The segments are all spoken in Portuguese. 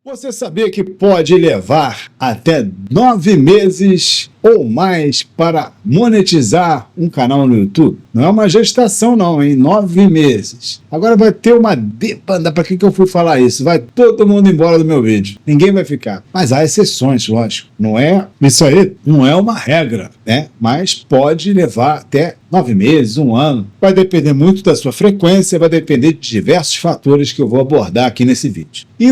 Você sabia que pode levar até 9 meses ou mais para monetizar um canal no YouTube? Não é uma gestação não, em 9 meses. Agora vai ter uma demanda. Para que eu fui falar isso? Vai todo mundo embora do meu vídeo. Ninguém vai ficar. Mas há exceções, lógico. Não é isso aí, não é uma regra, né? Mas pode levar até 9 meses, 1 ano. Vai depender muito da sua frequência, vai depender de diversos fatores que eu vou abordar aqui nesse vídeo. E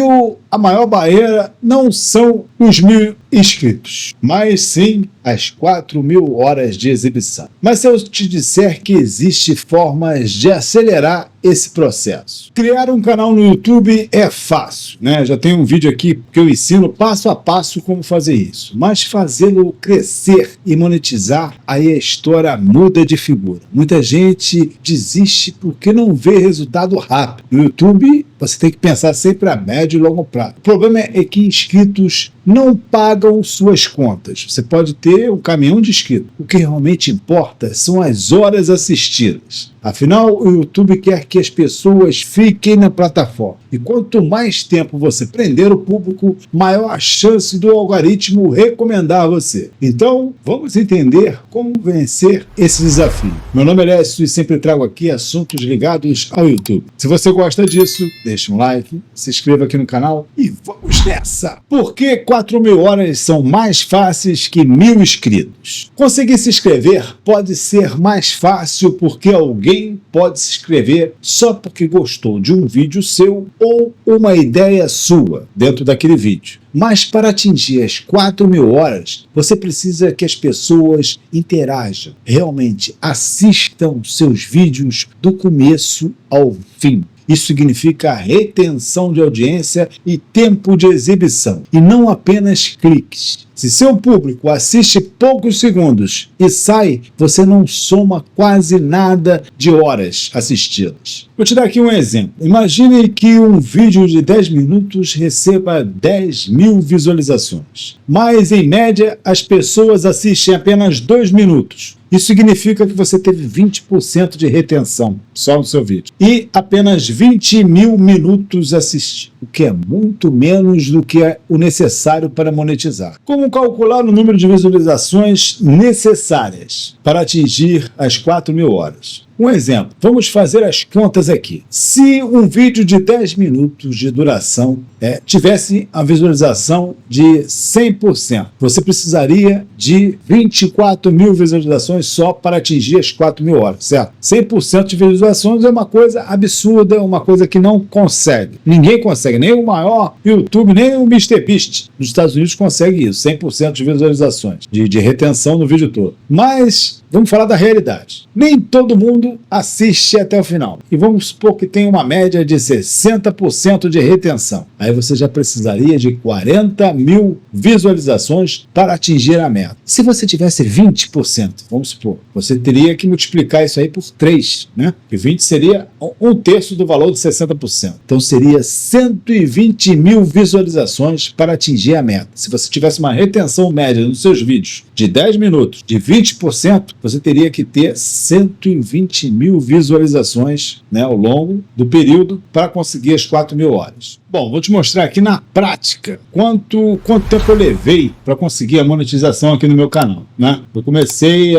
a maior barreira não são os 1.000 inscritos, mas sim as 4.000 horas de exibição. Mas se eu te disser que existem formas de acelerar esse processo. Criar um canal no YouTube é fácil, né? Já tem um vídeo aqui que eu ensino passo a passo como fazer isso. Mas fazê-lo crescer e monetizar, aí a história muda de figura. Muita gente desiste porque não vê resultado rápido. No YouTube, você tem que pensar sempre a médio e longo prazo. O problema é que inscritos não pagam suas contas. Você pode ter um caminhão de inscritos. O que realmente importa são as horas assistidas. Afinal, o YouTube quer que as pessoas fiquem na plataforma. E quanto mais tempo você prender o público, maior a chance do algoritmo recomendar você. Então, vamos entender como vencer esse desafio. Meu nome é Lécio e sempre trago aqui assuntos ligados ao YouTube. Se você gosta disso, deixa um like, se inscreva aqui no canal e vamos nessa! Por que 4.000 horas são mais fáceis que 1.000 inscritos? Conseguir se inscrever pode ser mais fácil porque alguém pode se inscrever só porque gostou de um vídeo seu ou uma ideia sua dentro daquele vídeo. Mas para atingir as 4.000 horas, você precisa que as pessoas interajam, realmente assistam seus vídeos do começo ao fim. Isso significa retenção de audiência e tempo de exibição, e não apenas cliques. Se seu público assiste poucos segundos e sai, você não soma quase nada de horas assistidas. Vou te dar aqui um exemplo. Imagine que um vídeo de 10 minutos receba 10.000 visualizações, mas em média as pessoas assistem apenas 2 minutos. Isso significa que você teve 20% de retenção só no seu vídeo. E apenas 20.000 minutos assistidos, o que é muito menos do que é o necessário para monetizar. Como calcular o número de visualizações necessárias para atingir as 4.000 horas? Um exemplo, vamos fazer as contas aqui. Se um vídeo de 10 minutos de duração tivesse a visualização de 100%, você precisaria de 24.000 visualizações só para atingir as 4.000 horas, certo? 100% de visualizações é uma coisa absurda, uma coisa que não consegue. Ninguém consegue, nem o maior YouTube, nem o MrBeast dos Estados Unidos consegue isso, 100% de visualizações, de retenção no vídeo todo. Mas vamos falar da realidade. Nem todo mundo assiste até o final. E vamos supor que tem uma média de 60% de retenção. Aí você já precisaria de 40.000 visualizações para atingir a meta. Se você tivesse 20%, vamos supor, você teria que multiplicar isso aí por 3, né? E 20 seria 1/3 do valor de 60%. Então seria 120.000 visualizações para atingir a meta. Se você tivesse uma retenção média nos seus vídeos de 10 minutos, de 20%, você teria que ter 120.000 visualizações, né, ao longo do período para conseguir as 4.000 horas. Bom, vou te mostrar aqui na prática quanto tempo eu levei para conseguir a monetização aqui no meu canal, né? Eu comecei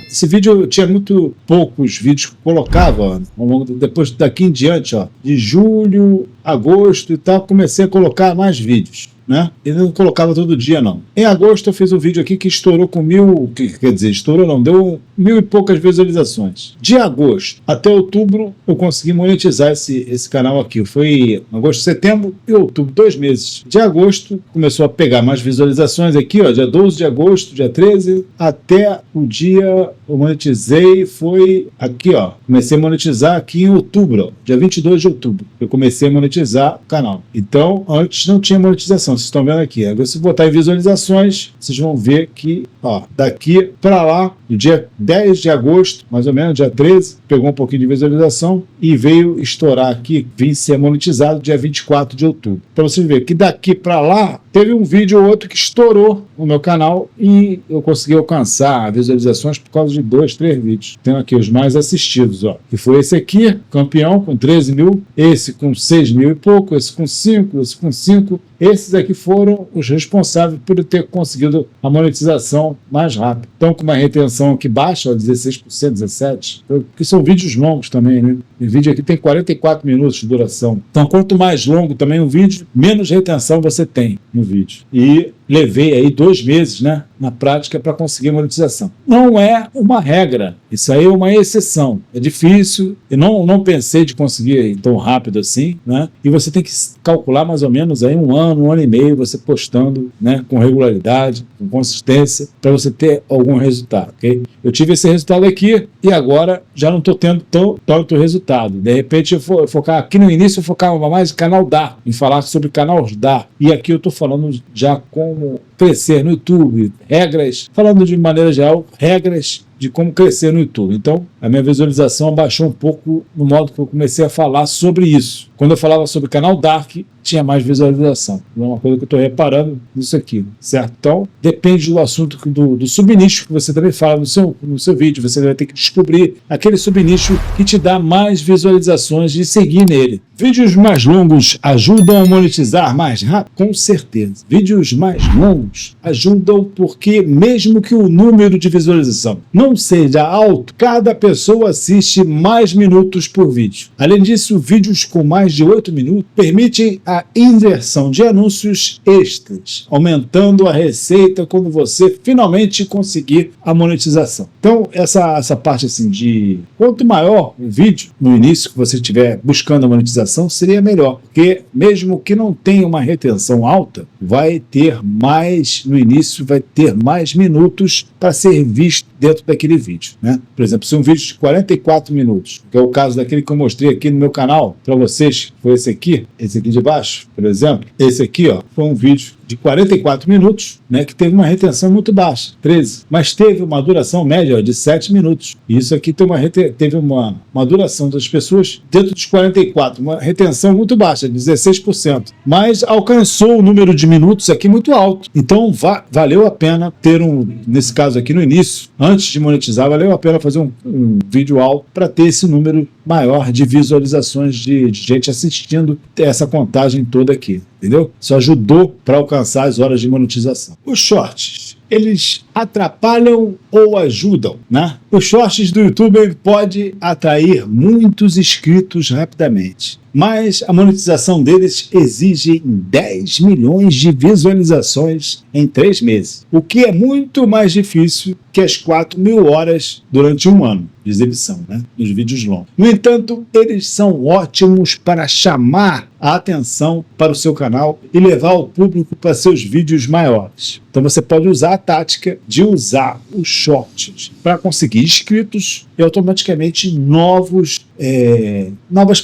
esse vídeo eu tinha muito poucos vídeos que eu colocava ao longo depois daqui em diante, ó, de julho, agosto e tal, comecei a colocar mais vídeos, né? E não colocava todo dia, não. Em agosto eu fiz um vídeo aqui que estourou com 1.000, quer dizer, estourou não, deu 1.000 e poucas visualizações. De agosto até outubro eu consegui monetizar esse canal aqui. Foi agosto, setembro e outubro, 2 meses. De agosto começou a pegar mais visualizações aqui, ó, dia 12 de agosto, dia 13, até o dia eu monetizei, foi aqui, ó. Comecei a monetizar aqui em outubro, ó, dia 22 de outubro. Eu comecei a monetizar o canal. Então, antes não tinha monetização. monetização, vocês estão vendo aqui. Agora, se botar em visualizações, vocês vão ver que, ó, daqui para lá, no dia 10 de agosto, mais ou menos, dia 13, pegou um pouquinho de visualização e veio estourar aqui, vir ser monetizado dia 24 de outubro. Para vocês verem que daqui para lá, teve um vídeo ou outro que estourou no meu canal e eu consegui alcançar visualizações por causa de 2, 3 vídeos. Tenho aqui os mais assistidos, ó. Que foi esse aqui, campeão, com 13 mil, esse com 6 mil e pouco, esse com 5, esse com 5. Esses aqui foram os responsáveis por eu ter conseguido a monetização mais rápido. Então, com uma retenção aqui baixa, ó, 16%, 17%, porque são vídeos longos também, né? O vídeo aqui tem 44 minutos de duração. Então, quanto mais longo também o vídeo, menos retenção você tem no vídeo. E levei aí 2 meses, né, na prática, para conseguir monetização. Não é uma regra, isso aí é uma exceção. É difícil, eu não pensei de conseguir tão rápido assim, né? E você tem que calcular mais ou menos aí 1 ano, 1 ano e meio, você postando, né, com regularidade, com consistência, para você ter algum resultado, ok? Eu tive esse resultado aqui e agora já não estou tendo tanto resultado. De repente eu vou focar aqui no início, eu focava mais no canal DA, em falar sobre canais DA. E aqui eu estou falando já como crescer no YouTube, regras, falando de maneira geral, regras de como crescer no YouTube. Então, a minha visualização abaixou um pouco no modo que eu comecei a falar sobre isso. Quando eu falava sobre canal Dark, tinha mais visualização. É uma coisa que eu estou reparando nisso aqui, certo? Então, depende do assunto, do subnicho que você também fala no seu vídeo. Você vai ter que descobrir aquele subnicho que te dá mais visualizações e seguir nele. Vídeos mais longos ajudam a monetizar mais rápido? Com certeza. Vídeos mais longos ajudam porque mesmo que o número de visualização não seja alto, cada pessoa assiste mais minutos por vídeo. Além disso, vídeos com mais de 8 minutos permitem a inserção de anúncios extras, aumentando a receita quando você finalmente conseguir a monetização. Então, essa parte assim de quanto maior o vídeo no início que você estiver buscando a monetização, seria melhor, porque mesmo que não tenha uma retenção alta, vai ter mais, no início, vai ter mais minutos para ser visto dentro daquele vídeo, né? Por exemplo, se um vídeo de 44 minutos, que é o caso daquele que eu mostrei aqui no meu canal para vocês, foi esse aqui de baixo, por exemplo, esse aqui, ó, foi um vídeo de 44 minutos, né, que teve uma retenção muito baixa, 13, mas teve uma duração média, ó, de 7 minutos. E isso aqui teve uma duração das pessoas dentro dos 44, uma retenção muito baixa, 16%, mas alcançou o número de minutos aqui muito alto. Então valeu a pena ter nesse caso aqui no início, antes de monetizar, valeu a pena fazer um vídeo alto para ter esse número maior de visualizações de gente assistindo essa contagem toda aqui, entendeu? Isso ajudou para alcançar as horas de monetização. Os shorts, eles atrapalham ou ajudam, né? Os shorts do YouTube pode atrair muitos inscritos rapidamente, mas a monetização deles exige 10 milhões de visualizações em 3 meses, o que é muito mais difícil que as 4.000 horas durante um ano de exibição, né, nos vídeos longos. No entanto, eles são ótimos para chamar a atenção para o seu canal e levar o público para seus vídeos maiores. Então você pode usar a tática de usar os shorts para conseguir inscritos e automaticamente novas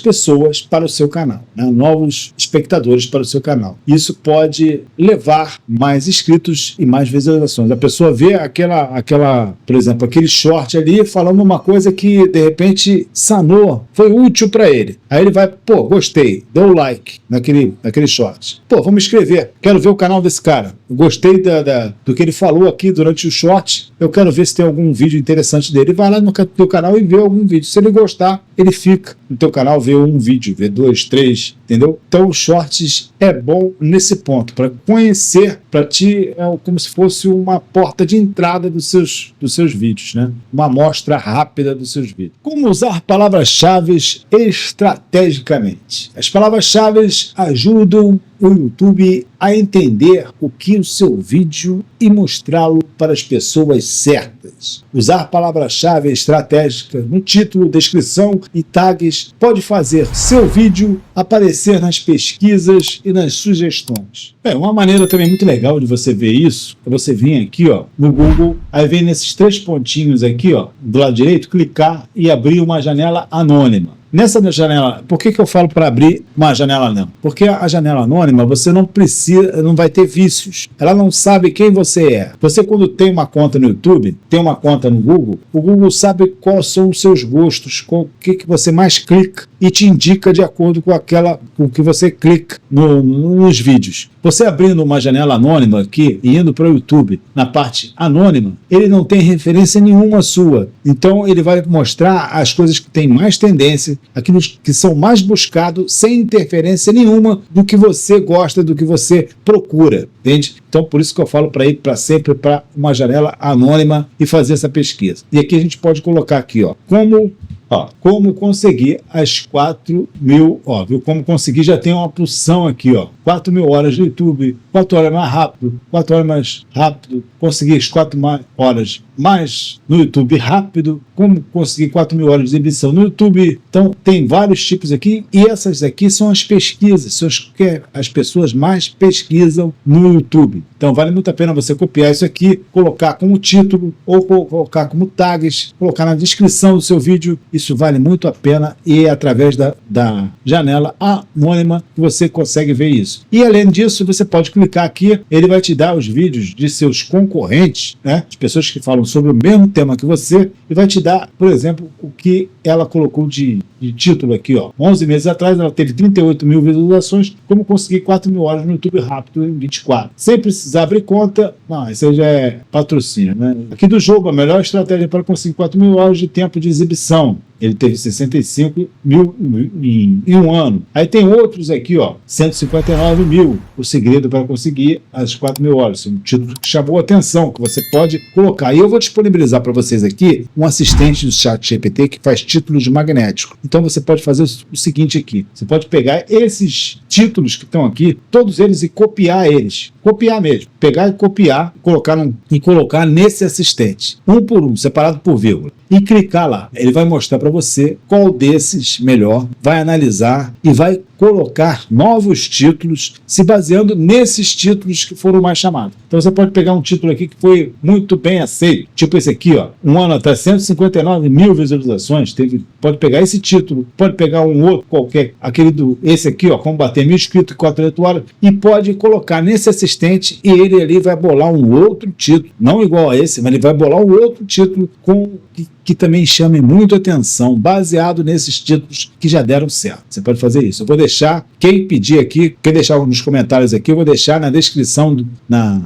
pessoas para o seu canal, né? Novos espectadores para o seu canal. Isso pode levar mais inscritos e mais visualizações. A pessoa vê por exemplo, aquele short ali falando uma coisa que de repente sanou, foi útil para ele. Aí ele vai, pô, gostei, deu o like naquele short. Pô, vamos inscrever, quero ver o canal desse cara. Gostei do que ele falou aqui durante o short, eu quero ver se tem algum vídeo interessante dele. Vai lá no teu canal e vê algum vídeo. Se ele gostar, ele fica no teu canal, vê um vídeo, vê 2, 3, entendeu? Então os shorts é bom nesse ponto, para conhecer, para ti é como se fosse uma porta de entrada dos seus vídeos, né? Uma amostra rápida dos seus vídeos. Como usar palavras-chave estrategicamente? As palavras-chave ajudam o YouTube a entender o que o seu vídeo e mostrá-lo para as pessoas certas. Usar palavras-chave estratégicas no título, descrição e tags pode fazer seu vídeo aparecer nas pesquisas e nas sugestões. Bem, uma maneira também muito legal de você ver isso é você vir aqui, ó, no Google, aí vem nesses 3 pontinhos aqui, ó, do lado direito, clicar e abrir uma janela anônima. Nessa janela, por que eu falo para abrir uma janela anônima? Porque a janela anônima, você não precisa, não vai ter vícios. Ela não sabe quem você é. Você, quando tem uma conta no YouTube, tem uma conta no Google, o Google sabe quais são os seus gostos, com o que você mais clica e te indica de acordo com o que você clica nos vídeos. Você abrindo uma janela anônima aqui e indo para o YouTube, na parte anônima, ele não tem referência nenhuma sua. Então ele vai mostrar as coisas que têm mais tendência, aqueles que são mais buscados, sem interferência nenhuma do que você gosta, do que você procura, entende? Então por isso que eu falo para ir para sempre para uma janela anônima e fazer essa pesquisa. E aqui a gente pode colocar aqui, ó, como conseguir as 4.000, ó, viu? Como conseguir, já tem uma opção aqui, ó, 4.000 horas no YouTube, 4 horas mais rápido, 4 horas mais rápido, conseguir as 4 horas mais no YouTube rápido, como conseguir 4.000 horas de exibição no YouTube. Então tem vários tipos aqui, e essas aqui são as pesquisas, são as que as pessoas mais pesquisam no YouTube. Então vale muito a pena você copiar isso aqui, colocar como título, ou colocar como tags, colocar na descrição do seu vídeo. Isso vale muito a pena, e é através da janela anônima que você consegue ver isso. E além disso, você pode clicar aqui, ele vai te dar os vídeos de seus concorrentes, né? As pessoas que falam sobre o mesmo tema que você, e vai te dar, por exemplo, o que ela colocou de título aqui, ó. 11 meses atrás ela teve 38.000 visualizações, como conseguir 4.000 horas no YouTube rápido em 24. Sem precisar abrir conta, não, isso aí já é patrocínio, né? Aqui do jogo, a melhor estratégia para conseguir 4.000 horas de tempo de exibição. Ele teve 65.000 em um ano. Aí tem outros aqui, ó, 159.000. O segredo para conseguir as 4.000 horas. Um título que chamou a atenção, que você pode colocar. E eu vou disponibilizar para vocês aqui um assistente do ChatGPT que faz títulos magnéticos. Então você pode fazer o seguinte aqui. Você pode pegar esses títulos que estão aqui, todos eles, e copiar eles. Copiar mesmo. Pegar e copiar, colocar nesse assistente. Um por um, separado por vírgula. E clicar lá. Ele vai mostrar para você qual desses melhor, vai analisar e vai colocar novos títulos se baseando nesses títulos que foram mais chamados. Então você pode pegar um título aqui que foi muito bem aceito, tipo esse aqui, ó, um ano atrás, 159.000 visualizações, pode pegar esse título, pode pegar um outro qualquer, esse aqui, ó, como bater 1.000 inscritos em 48 horas, e pode colocar nesse assistente, e ele ali vai bolar um outro título, não igual a esse, mas ele vai bolar um outro título que também chame muito atenção, baseado nesses títulos que já deram certo. Você pode fazer isso. Eu vou deixar, quem pedir aqui, quem deixar nos comentários aqui, eu vou deixar na descrição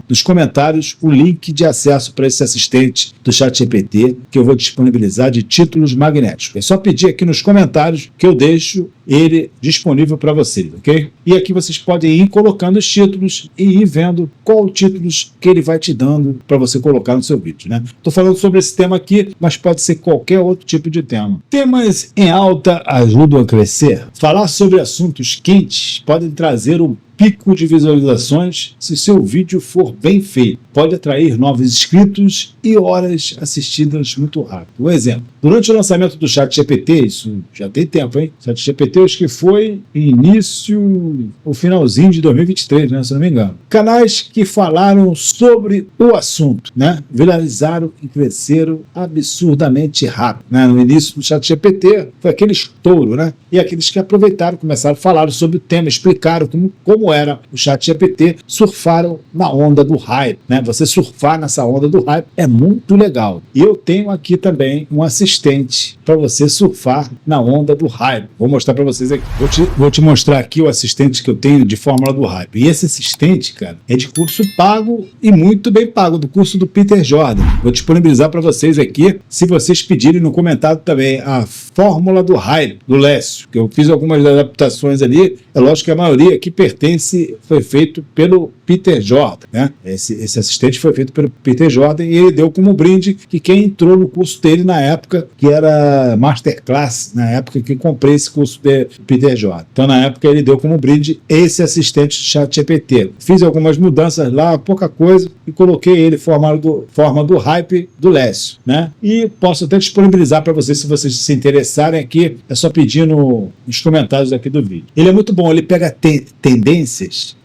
dos comentários o link de acesso para esse assistente do ChatGPT que eu vou disponibilizar de títulos magnéticos. É só pedir aqui nos comentários que eu deixo ele disponível para vocês, ok? E aqui vocês podem ir colocando os títulos e ir vendo qual títulos que ele vai te dando para você colocar no seu vídeo, né? Estou falando sobre esse tema aqui, mas pode ser qualquer outro tipo de tema. Temas em alta ajudam a crescer. Falar sobre assuntos quentes pode trazer um pico de visualizações se seu vídeo for bem feito. Pode atrair novos inscritos e horas assistidas muito rápido. Um exemplo, durante o lançamento do ChatGPT, isso já tem tempo, hein? ChatGPT, acho que foi o finalzinho de 2023, né? Se não me engano. Canais que falaram sobre o assunto, né? Viralizaram e cresceram absurdamente rápido, né? No início do ChatGPT foi aquele estouro, né? E aqueles que aproveitaram, começaram a falar sobre o tema, explicaram como era o ChatGPT, surfaram na onda do hype, né? Você surfar nessa onda do hype é muito legal. E eu tenho aqui também um assistente para você surfar na onda do hype. Vou mostrar para vocês aqui. Vou te mostrar aqui o assistente que eu tenho de fórmula do hype. E esse assistente, cara, é de curso pago e muito bem pago, do curso do Peter Jordan. Vou disponibilizar para vocês aqui, se vocês pedirem no comentário também, a fórmula do hype, do Lécio, que eu fiz algumas adaptações ali. É lógico que a maioria aqui foi feito pelo Peter Jordan, né? Esse assistente foi feito pelo Peter Jordan e ele deu como brinde que quem entrou no curso dele na época, que era Masterclass, na época que comprei esse curso do Peter Jordan. Então, na época, ele deu como brinde esse assistente do ChatGPT. Fiz algumas mudanças lá, pouca coisa, e coloquei ele forma do hype do Lécio, né? E posso até disponibilizar para vocês, se vocês se interessarem aqui, é só pedir nos comentários aqui do vídeo. Ele é muito bom, ele pega tendência referências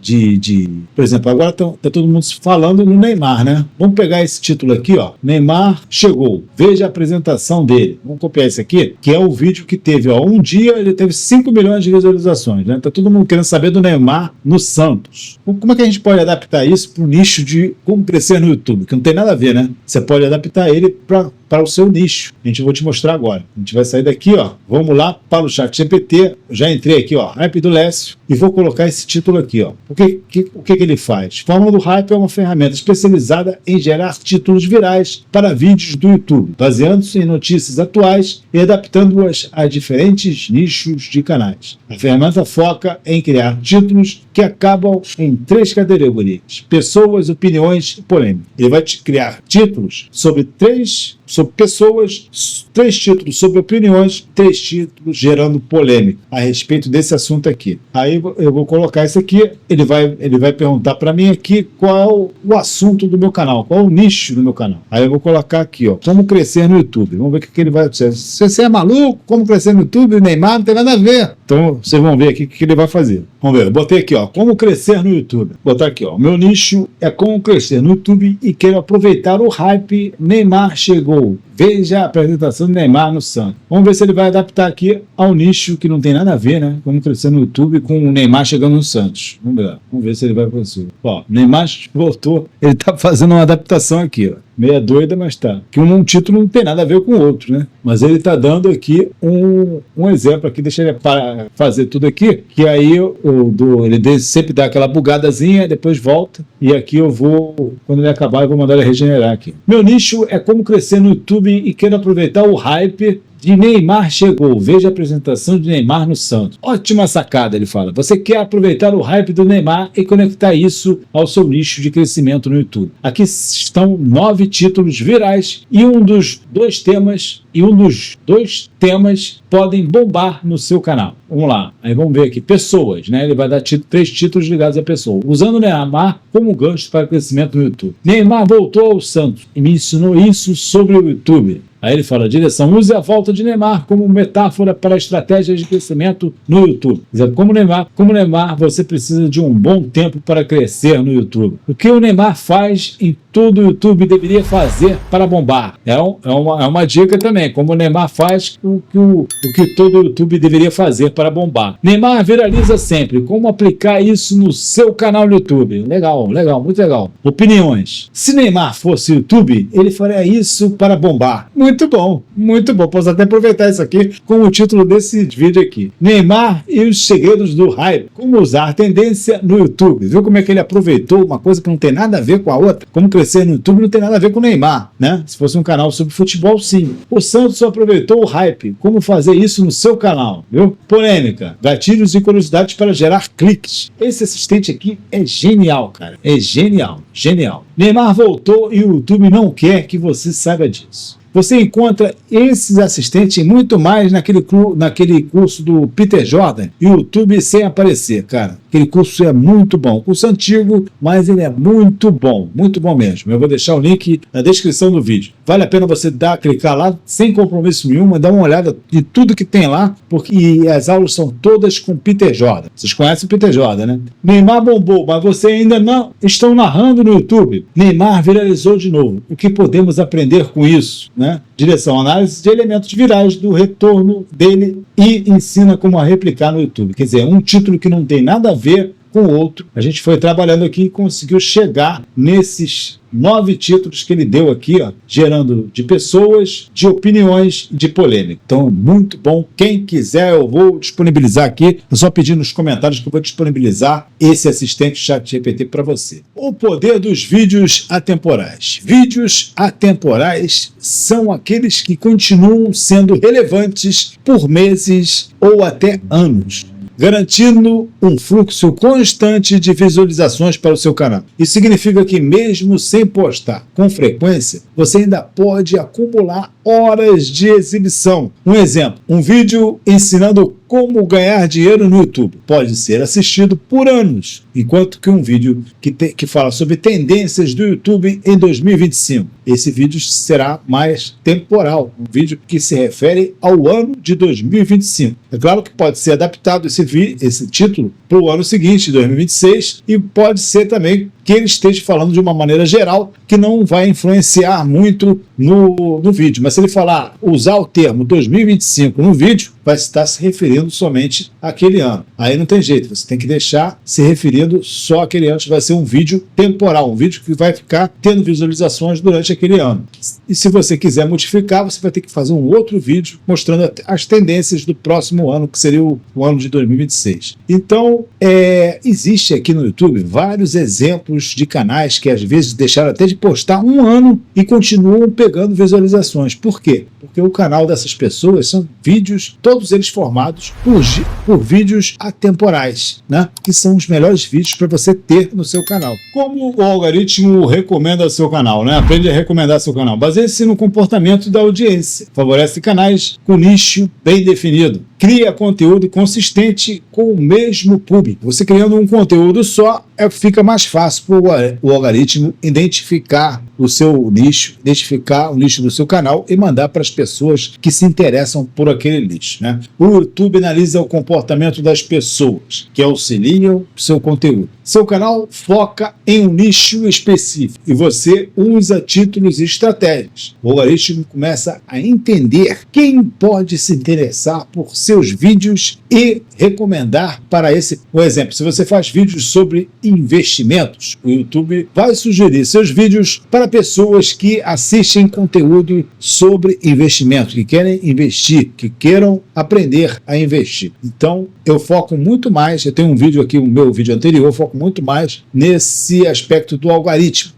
por exemplo, agora tá todo mundo falando no Neymar, né? Vamos pegar esse título aqui, ó. Neymar chegou. Veja a apresentação dele. Vamos copiar esse aqui, que é o vídeo que teve, ó. Um dia ele teve 5 milhões de visualizações, né? Tá todo mundo querendo saber do Neymar no Santos. Como é que a gente pode adaptar isso para o nicho de como crescer no YouTube? Que não tem nada a ver, né? Você pode adaptar ele para o seu nicho. A vou te mostrar agora. A gente vai sair daqui, ó. Vamos lá para o ChatGPT. Já entrei aqui, ó. Hype do Lécio. E vou colocar esse título aqui, ó. O que ele faz? Fórmula do Hype é uma ferramenta especializada em gerar títulos virais para vídeos do YouTube, baseando-se em notícias atuais e adaptando-as a diferentes nichos de canais. A ferramenta foca em criar títulos que acabam em 3 categorias: pessoas, opiniões e polêmica. Ele vai te criar títulos sobre pessoas, 3 títulos sobre opiniões, 3 títulos gerando polêmica a respeito desse assunto aqui. Aí eu vou colocar isso aqui, ele vai perguntar para mim aqui qual é o assunto do meu canal, qual é o nicho do meu canal. Aí eu vou colocar aqui, ó, como crescer no YouTube. Vamos ver o que ele vai dizer. Se você é maluco, como crescer no YouTube, Neymar não tem nada a ver. Então vocês vão ver aqui o que ele vai fazer. Vamos ver, eu botei aqui, ó, como crescer no YouTube. Vou botar aqui, ó, meu nicho é como crescer no YouTube e quero aproveitar o hype. Neymar chegou. Veja a apresentação do Neymar no Santos. Vamos ver se ele vai adaptar aqui ao nicho que não tem nada a ver, né? Como crescer no YouTube com o Neymar chegando no Santos. Vamos ver se ele vai conseguir. Ó, Neymar voltou. Ele tá fazendo uma adaptação aqui, ó. Meia doida, mas tá. Que um título não tem nada a ver com o outro, né? Mas ele tá dando aqui um exemplo aqui. Deixa ele fazer tudo aqui, que aí ele sempre dá aquela bugadazinha, depois volta. E aqui eu vou, quando ele acabar, eu vou mandar ele regenerar aqui. Meu nicho é como crescer no YouTube e quero aproveitar o hype de Neymar chegou. Veja a apresentação de Neymar no Santos. Ótima sacada, ele fala. Você quer aproveitar o hype do Neymar e conectar isso ao seu nicho de crescimento no YouTube. Aqui estão 9 títulos virais e um dos dois temas podem bombar no seu canal. Vamos lá. Aí vamos ver aqui. Pessoas, né? Ele vai dar 3 títulos ligados a pessoa. Usando o Neymar como gancho para crescimento no YouTube. Neymar voltou ao Santos e me ensinou isso sobre o YouTube. Aí ele fala, direção, use a volta de Neymar como metáfora para estratégias de crescimento no YouTube. Como Neymar, você precisa de um bom tempo para crescer no YouTube. O que o Neymar faz em todo o YouTube deveria fazer para bombar? É uma dica também, como o Neymar faz o que todo o YouTube deveria fazer para bombar. Neymar viraliza sempre, como aplicar isso no seu canal no YouTube? Legal, muito legal. Opiniões. Se Neymar fosse YouTube, ele faria isso para bombar. Muito bom. Posso até aproveitar isso aqui como o título desse vídeo aqui. Neymar e os segredos do hype. Como usar tendência no YouTube. Viu como é que ele aproveitou uma coisa que não tem nada a ver com a outra? Como crescer no YouTube não tem nada a ver com o Neymar, né? Se fosse um canal sobre futebol, sim. O Santos aproveitou o hype. Como fazer isso no seu canal, viu? Polêmica. Gatilhos e curiosidades para gerar cliques. Esse assistente aqui é genial, cara. É genial. Neymar voltou e o YouTube não quer que você saiba disso. Você encontra esses assistentes e muito mais naquele curso do Peter Jordan, YouTube sem aparecer, cara. Aquele curso é muito bom. Curso antigo, mas ele é muito bom mesmo. Eu vou deixar o link na descrição do vídeo. Vale a pena você clicar lá sem compromisso nenhum, dar uma olhada de tudo que tem lá, porque as aulas são todas com Peter Jordan. Vocês conhecem o Peter Jordan, né? Neymar bombou, mas você ainda não estão narrando no YouTube. Neymar viralizou de novo. O que podemos aprender com isso, né? Direção, análise de elementos virais do retorno dele e ensina como a replicar no YouTube. Quer dizer, um título que não tem nada a ver com o outro. A gente foi trabalhando aqui e conseguiu chegar nesses 9 títulos que ele deu aqui, ó, gerando de pessoas, de opiniões e de polêmica. Então, muito bom. Quem quiser, eu vou disponibilizar aqui. Eu só pedi nos comentários que eu vou disponibilizar esse assistente ChatGPT para você. O poder dos vídeos atemporais. Vídeos atemporais são aqueles que continuam sendo relevantes por meses ou até anos, garantindo um fluxo constante de visualizações para o seu canal. Isso significa que mesmo sem postar com frequência, você ainda pode acumular horas de exibição. Um exemplo, um vídeo ensinando Como ganhar dinheiro no YouTube? Pode ser assistido por anos, enquanto que um vídeo que fala sobre tendências do YouTube em 2025. Esse vídeo será mais temporal, um vídeo que se refere ao ano de 2025. É claro que pode ser adaptado esse título para o ano seguinte, 2026, e pode ser também que ele esteja falando de uma maneira geral que não vai influenciar muito no vídeo. Mas se ele usar o termo 2025 no vídeo, vai estar se referindo somente àquele ano. Aí não tem jeito, você tem que deixar se referindo só àquele ano. Vai ser um vídeo temporal, um vídeo que vai ficar tendo visualizações durante aquele ano. E se você quiser modificar, você vai ter que fazer um outro vídeo mostrando as tendências do próximo ano, que seria o ano de 2026. Então, existe aqui no YouTube vários exemplos de canais que às vezes deixaram até de postar um ano e continuam pegando visualizações. Por quê? Porque o canal dessas pessoas são vídeos, todos eles formados por vídeos atemporais, né? Que são os melhores vídeos para você ter no seu canal. Como o algoritmo recomenda seu canal, né? Aprende a recomendar seu canal. Baseie-se no comportamento da audiência. Favorece canais com nicho bem definido. Cria conteúdo consistente com o mesmo público. Você criando um conteúdo só, fica mais fácil para o algoritmo identificar o seu nicho, identificar o nicho do seu canal e mandar para as pessoas que se interessam por aquele nicho, né? O YouTube analisa o comportamento das pessoas que auxiliam o seu conteúdo. Seu canal foca em um nicho específico e você usa títulos e estratégias. O algoritmo começa a entender quem pode se interessar por seus vídeos e recomendar para esse. Por exemplo, se você faz vídeos sobre investimentos, o YouTube vai sugerir seus vídeos para pessoas que assistem conteúdo sobre investimento, que querem investir, que queiram aprender a investir. Então, eu foco muito mais, eu tenho um vídeo aqui, o meu vídeo anterior, eu foco muito mais nesse aspecto do algoritmo.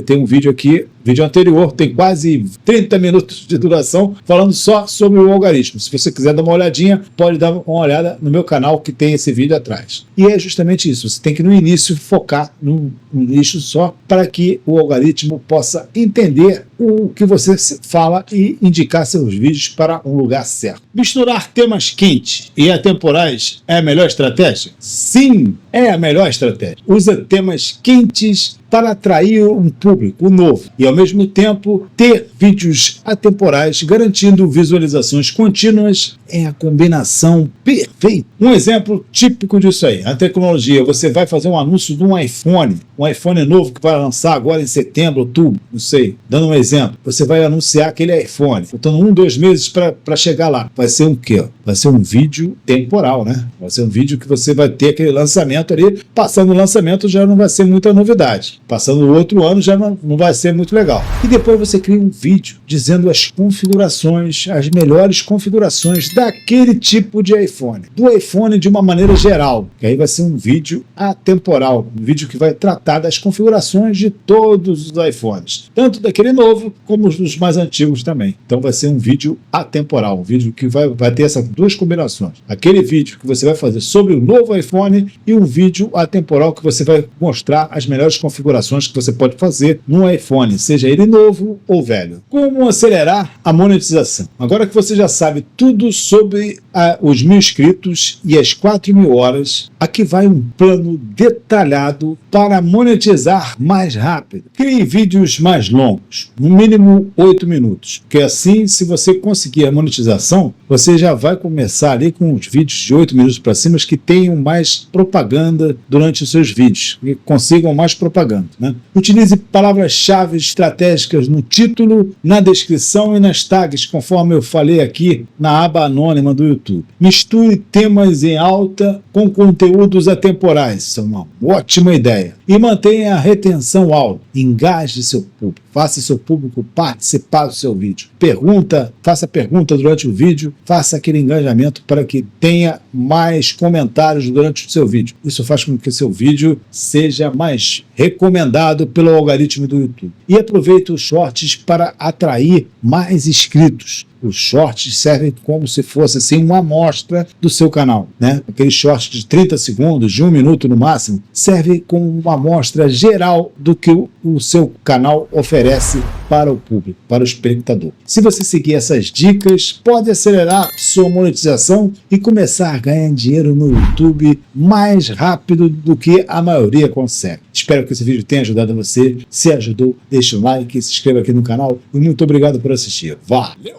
Tem um vídeo aqui, vídeo anterior, tem quase 30 minutos de duração, falando só sobre o algoritmo. Se você quiser dar uma olhadinha, pode dar uma olhada no meu canal que tem esse vídeo atrás. E é justamente isso, você tem que no início focar num nicho só para que o algoritmo possa entender o que você fala e indicar seus vídeos para um lugar certo. Misturar temas quentes e atemporais é a melhor estratégia? Sim, é a melhor estratégia. Usa temas quentes para atrair um público novo e, ao mesmo tempo, ter vídeos atemporais garantindo visualizações contínuas é a combinação perfeita. Um exemplo típico disso aí, a tecnologia. Você vai fazer um anúncio de um iPhone novo que vai lançar agora em setembro, outubro, não sei, dando um exemplo. Você vai anunciar aquele iPhone, faltando 2 meses para chegar lá. Vai ser um quê? Vai ser um vídeo temporal, né? Vai ser um vídeo que você vai ter aquele lançamento ali, passando o lançamento já não vai ser muita novidade. Passando o outro ano já não vai ser muito legal. E depois você cria um vídeo dizendo as configurações, as melhores configurações daquele tipo de iPhone. Do iPhone de uma maneira geral. Que aí vai ser um vídeo atemporal. Um vídeo que vai tratar das configurações de todos os iPhones. Tanto daquele novo como dos mais antigos também. Então vai ser um vídeo atemporal. Um vídeo que vai ter essas duas combinações. Aquele vídeo que você vai fazer sobre o novo iPhone e um vídeo atemporal que você vai mostrar as melhores configurações que você pode fazer no iPhone, seja ele novo ou velho. Como acelerar a monetização? Agora que você já sabe tudo sobre os 1.000 inscritos e as 4.000 horas, aqui vai um plano detalhado para monetizar mais rápido. Crie vídeos mais longos, no mínimo 8 minutos, porque assim, se você conseguir a monetização, você já vai começar ali com os vídeos de 8 minutos para cima que tenham mais propaganda durante os seus vídeos, que consigam mais propaganda, né? Utilize palavras-chave estratégicas no título, na descrição e nas tags, conforme eu falei aqui na aba anônima do YouTube. Misture temas em alta com conteúdos atemporais, isso é uma ótima ideia. E mantenha a retenção alta. Engaje seu público, faça seu público participar do seu vídeo. Faça pergunta durante o vídeo, faça aquele engajamento para que tenha mais comentários durante o seu vídeo. Isso faz com que seu vídeo seja mais recomendado pelo algoritmo do YouTube. E aproveite os shorts para atrair mais inscritos. Os shorts servem como se fosse assim uma amostra do seu canal, né? Aquele short de 30 segundos, de 1 minuto no máximo, serve como uma amostra geral do que o seu canal oferece para o público, para o espectador. Se você seguir essas dicas, pode acelerar sua monetização e começar a ganhar dinheiro no YouTube mais rápido do que a maioria consegue. Espero que esse vídeo tenha ajudado você. Se ajudou, deixe um like, se inscreva aqui no canal e muito obrigado por assistir. Valeu!